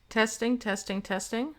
Testing, testing, testing.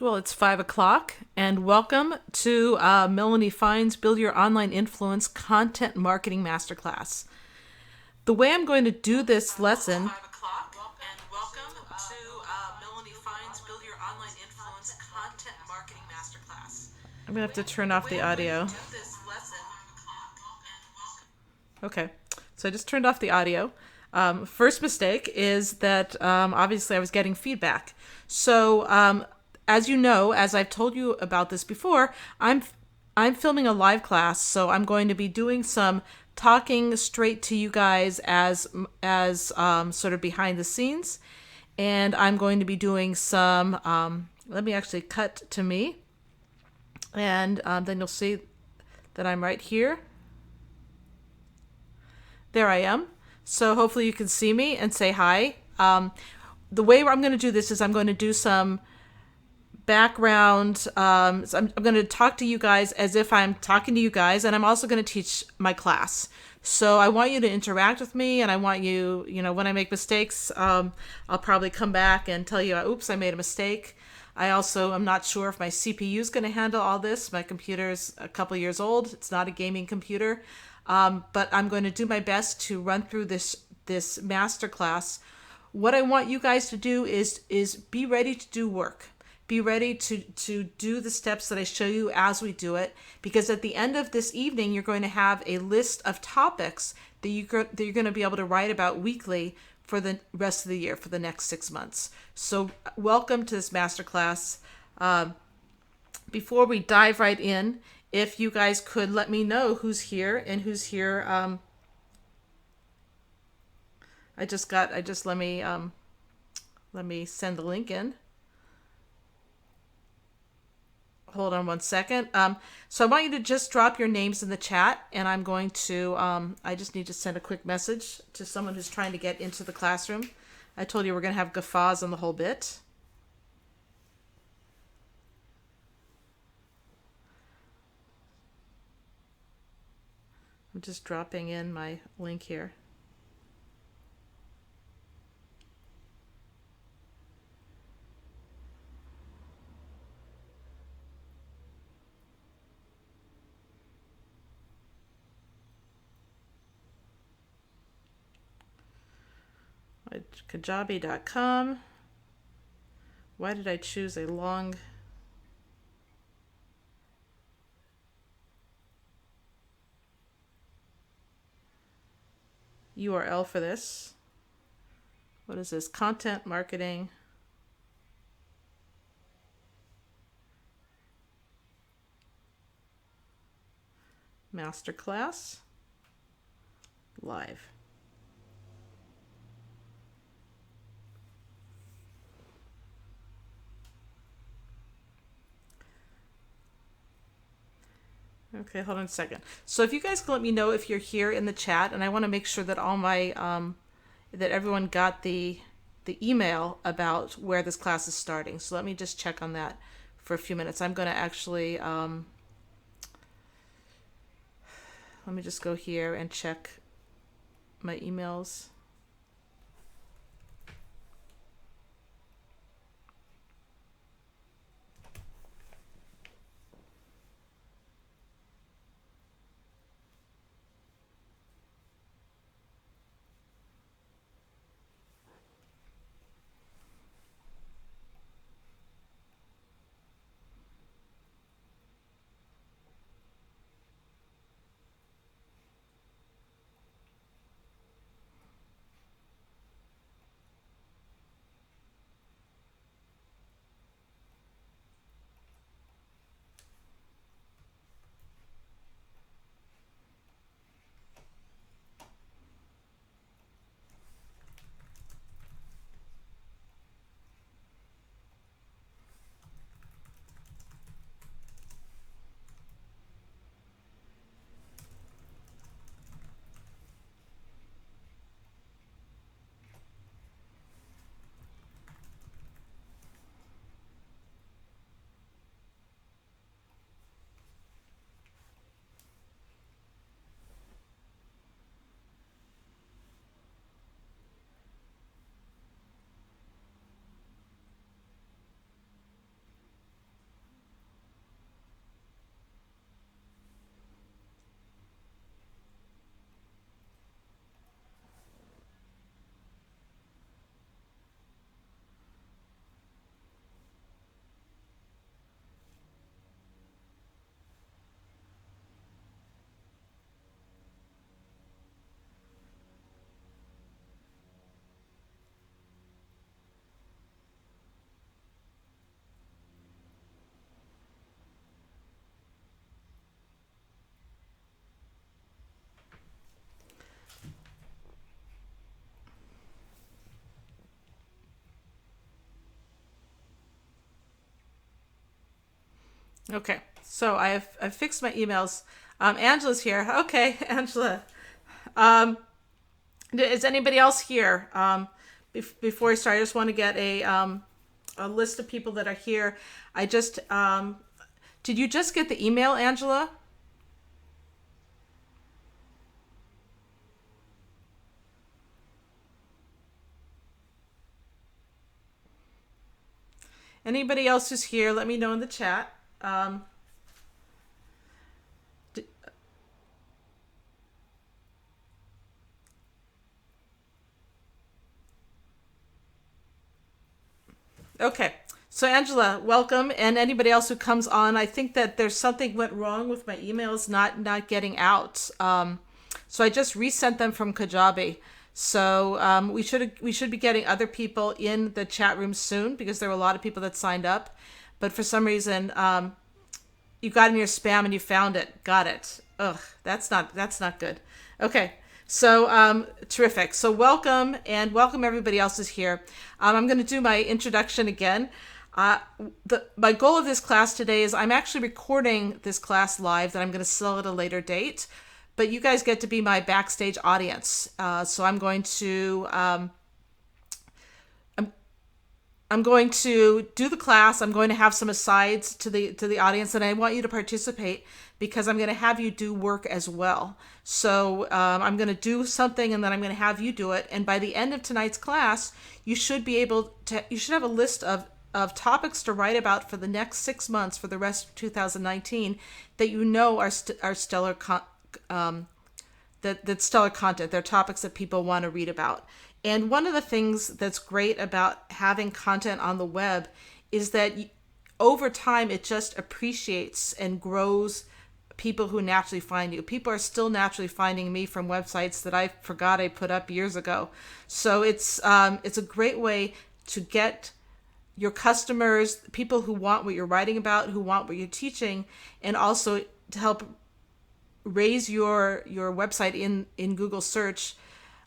Well, it's 5 o'clock, and welcome to Melanie Fine's Build Your Online Influence Content Marketing Masterclass. The way I'm going to do this lesson. 5 o'clock, and welcome to Melanie Fine's Build Your Online Influence Content Marketing Masterclass. I'm going to have to turn off the audio. Okay, so I just turned off the audio. First mistake is that obviously I was getting feedback. So as you know, as I've told you about this before, I'm filming a live class, so I'm going to be doing some talking straight to you guys as sort of behind the scenes, and I'm going to be doing some. Let me actually cut to me, and then you'll see that I'm right here. There I am. So hopefully you can see me and say hi. The way I'm going to do this is I'm going to do some background. So I'm going to talk to you guys as if I'm talking to you guys, and I'm also going to teach my class. So I want you to interact with me, and I want you, when I make mistakes, I'll probably come back and tell you, oops, I made a mistake. I also am not sure if my CPU is going to handle all this. My computer's a couple years old. It's not a gaming computer. But I'm going to do my best to run through this masterclass. What I want you guys to do is be ready to do work. Be ready to do the steps that I show you as we do it, because at the end of this evening, you're going to have a list of topics that you're going to be able to write about weekly for the rest of the year, for the next 6 months. So welcome to this masterclass. Before we dive right in, if you guys could let me know who's here and who's here. Let me send the link in. Hold on one second. So I want you to just drop your names in the chat, and I'm going to, I just need to send a quick message to someone who's trying to get into the classroom. I told you we're going to have guffaws on the whole bit. I'm just dropping in my link here. Kajabi.com. Why did I choose a long URL for this? What is this? Content marketing masterclass live. Okay, hold on a second. So if you guys can let me know if you're here in the chat, and I want to make sure that all my that everyone got the email about where this class is starting. So let me just check on that for a few minutes. I'm going to actually let me just go here and check my emails. Okay, so I've fixed my emails. Angela's here. Okay, Angela. Um, is anybody else here? Before I start, I just want to get a list of people that are here. I just did you just get the email, Angela? Anybody else who's here, let me know in the chat. D- okay. So Angela, welcome, and anybody else who comes on. I think that there's something went wrong with my emails not getting out. So I just resent them from Kajabi. So we should be getting other people in the chat room soon because there were a lot of people that signed up, but for some reason you got in your spam and you found it. Got it. Ugh, that's not good. Okay. So terrific. So welcome and welcome everybody else is here. I'm going to do my introduction again. My goal of this class today is I'm actually recording this class live that I'm going to sell at a later date, but you guys get to be my backstage audience. So I'm going to do the class. I'm going to have some asides to the audience, and I want you to participate because I'm going to have you do work as well. So I'm going to do something, and then I'm going to have you do it. And by the end of tonight's class, you should have a list of topics to write about for the next 6 months for the rest of 2019 that you know are stellar that stellar content. They're topics that people want to read about. And one of the things that's great about having content on the web is that over time it just appreciates and grows people who naturally find you. People are still naturally finding me from websites that I forgot I put up years ago. So it's a great way to get your customers, people who want what you're writing about, who want what you're teaching, and also to help raise your website in Google search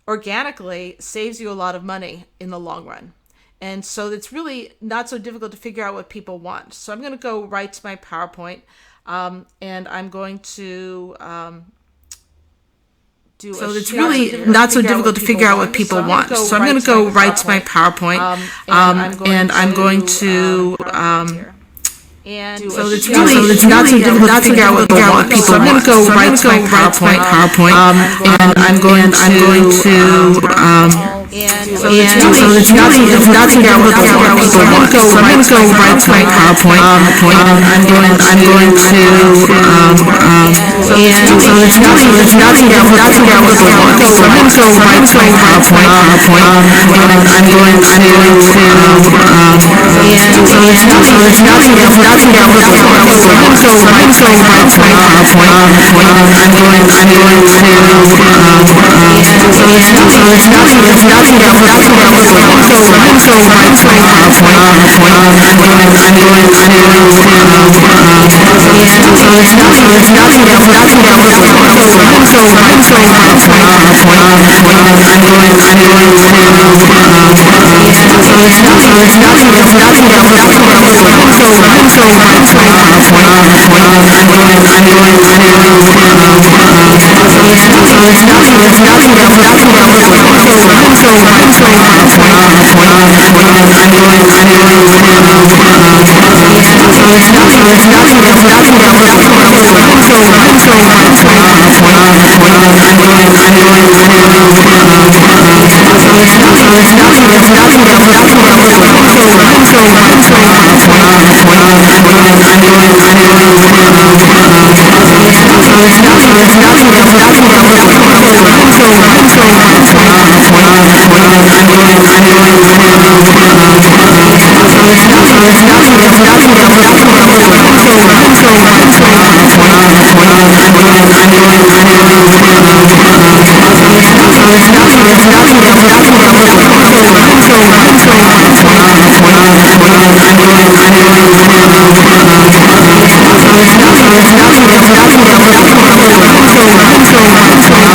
organically, saves you a lot of money in the long run. And so it's really not so difficult to figure out what people want. So I'm going to go right to my PowerPoint, and I'm going to so it's really not so difficult to figure out what people want. So I'm going to go right to my PowerPoint, and I'm going to and so it's not so difficult to figure out what people want. So I'm going to go right to my PowerPoint, and I'm going to so it's not so difficult to figure out what people want. So I'm going to go right to my PowerPoint, and I'm going to so it's not so difficult to figure out what people want. So I'm going to go right to my PowerPoint, and I'm going to so it's not so difficult to figure out what people want. So I'm going to go right to my PowerPoint, and I'm going to so it's not so difficult to figure out what people want. So I'm going to go right to my PowerPoint, and I'm going to so it's not so difficult to figure out what people want. So I'm going to go right to my PowerPoint, and I'm going to so it's not so difficult to figure out what people want. So I'm going to go right to my PowerPoint, and I'm going to so it's not so difficult to figure out what people want. So I'm going to go right to my PowerPoint, and I'm going to so it's not so difficult to figure out what people want. So I'm going to go right to my PowerPoint, and I'm going to so it's not so difficult to figure out what people want. So I'm going to go right to my PowerPoint, and I'm going to so it's not so difficult to figure out what people want. So I'm going to go right to my PowerPoint, and I'm going to so it's not so difficult to figure out what people want. So I'm going to go right to my PowerPoint, and I'm going to so it's not so difficult to figure out what people want. So I'm going to go right to my PowerPoint, and I'm going to so it's not so difficult to figure out what people want. So I'm going to go right to my PowerPoint,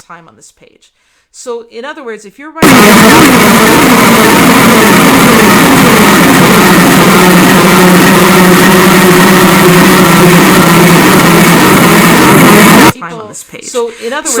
time on this page. So in other words, if you're writing time on this page. So in other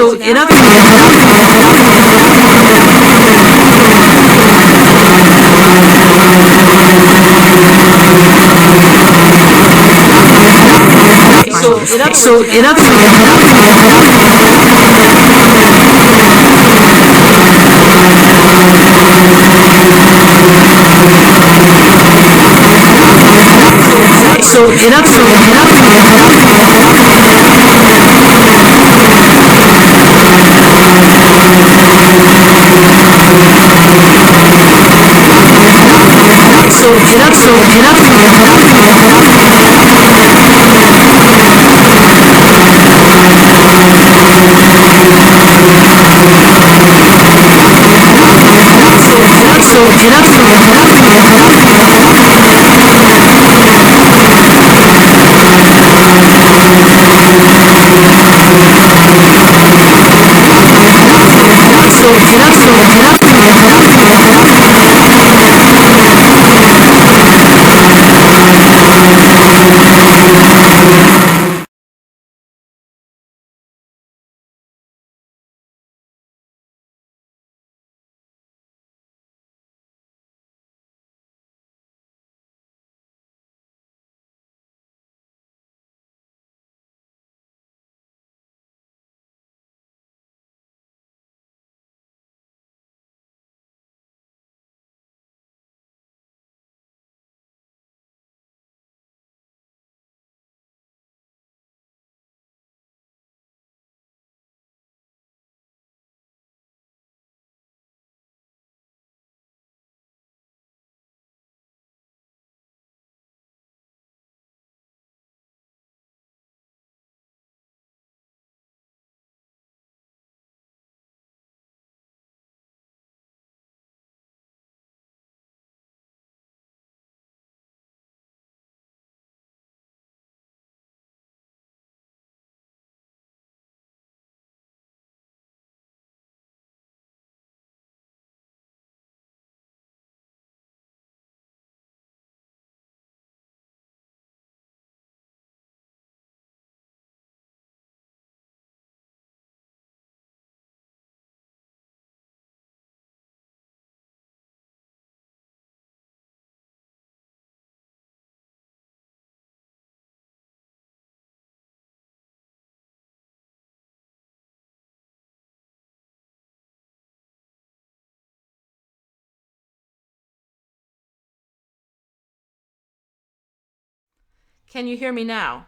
Can you hear me now?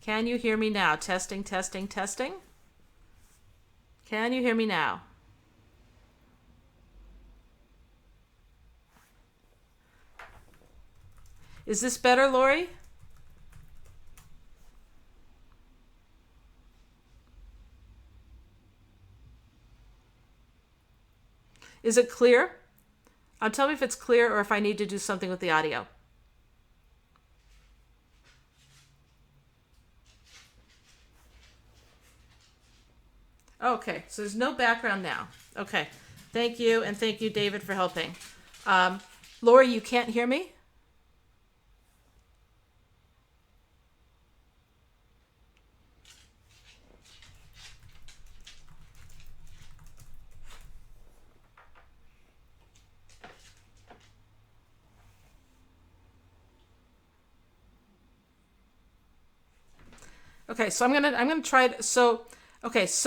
Can you hear me now? Testing, testing, testing. Can you hear me now? Is this better, Lori? Is it clear? Tell me if it's clear or if I need to do something with the audio. Okay, so there's no background now. Okay, thank you, and thank you, David, for helping. Lori, you can't hear me? Okay, so I'm gonna try it. So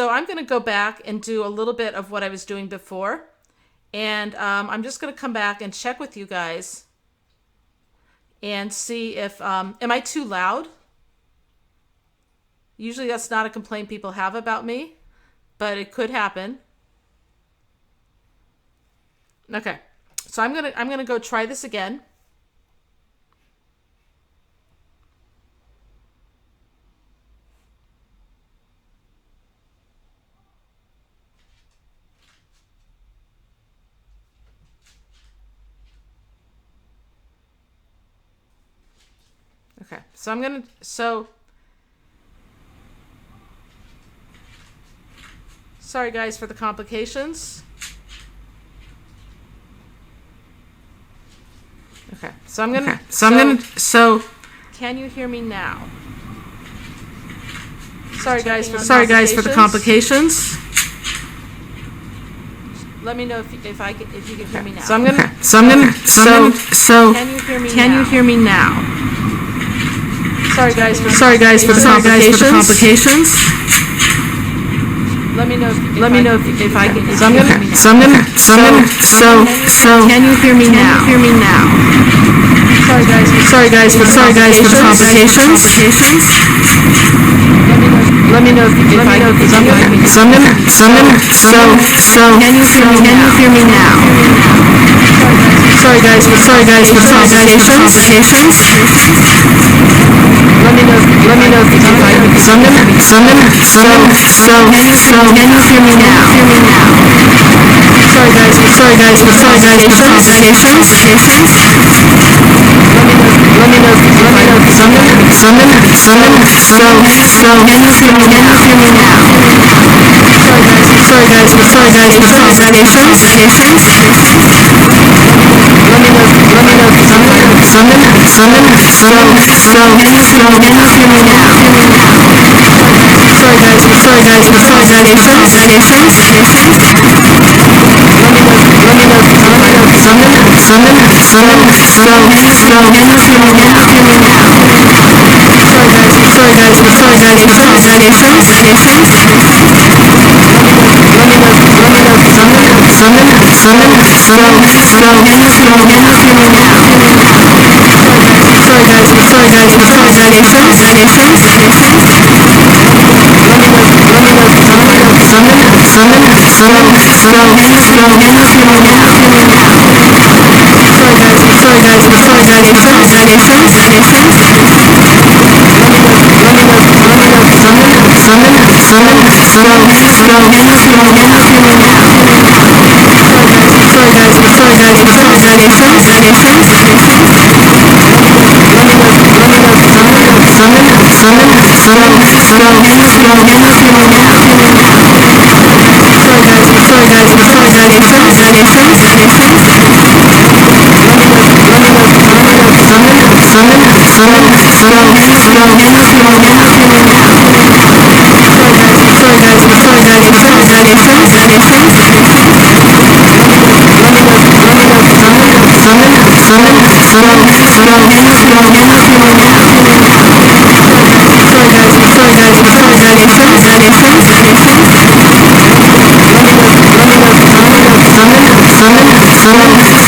I'm gonna go back and do a little bit of what I was doing before, and I'm just gonna come back and check with you guys and see if am I too loud? Usually that's not a complaint people have about me, but it could happen. Okay, so I'm gonna go try this again. Okay, so sorry guys for the complications. Okay, so can you hear me now? Sorry guys for the complications. Let me know if you can hear me now. So can you hear me now? Sorry guys for the complications. Let me know if I can. Can you hear me now? Sorry guys for the complications. Let me know if I can. Can you hear me now? Sorry guys for the complications. Let me know if I can. Can you hear me now? Sorry guys for the complications. Let me know if I can. Can you hear me now? Sorry guys for the complications. Let me know if I can you hear me now? Sorry guys for complications. Let me know if I can you hear me now? Sorry guys for complications.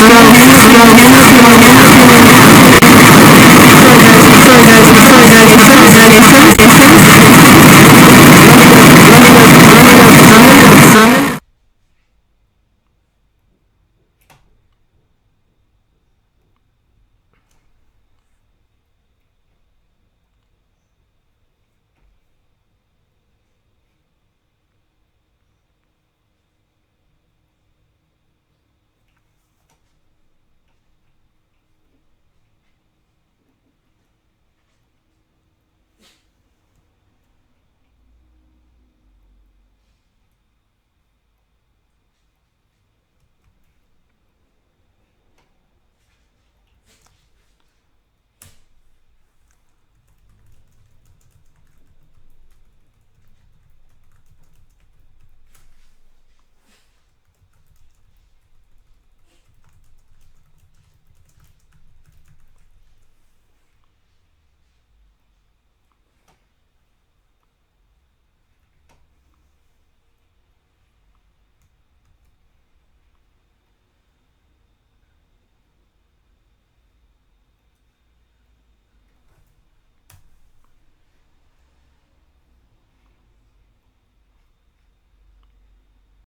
Sorry